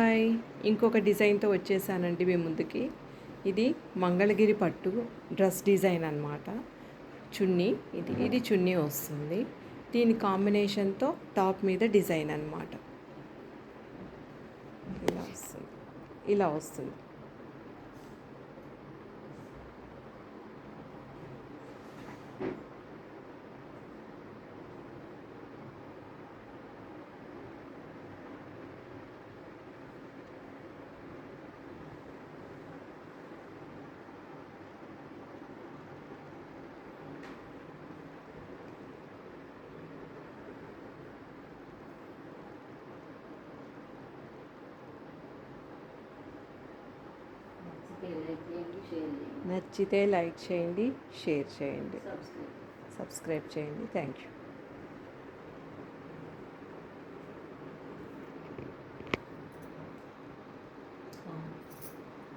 Hi, ఇంకొక డిజైన్తో వచ్చేసానండి మీ ముందుకి. ఇది మంగళగిరి పట్టు డ్రెస్ డిజైన్ అన్నమాట. చున్నీ ఇది చున్నీ వస్తుంది. దీని కాంబినేషన్తో టాప్ మీద డిజైన్ అన్నమాట. ఇలా వస్తుంది. నచ్చితే లైక్ చేయండి, షేర్ చేయండి, సబ్స్క్రైబ్ చేయండి. Thank you.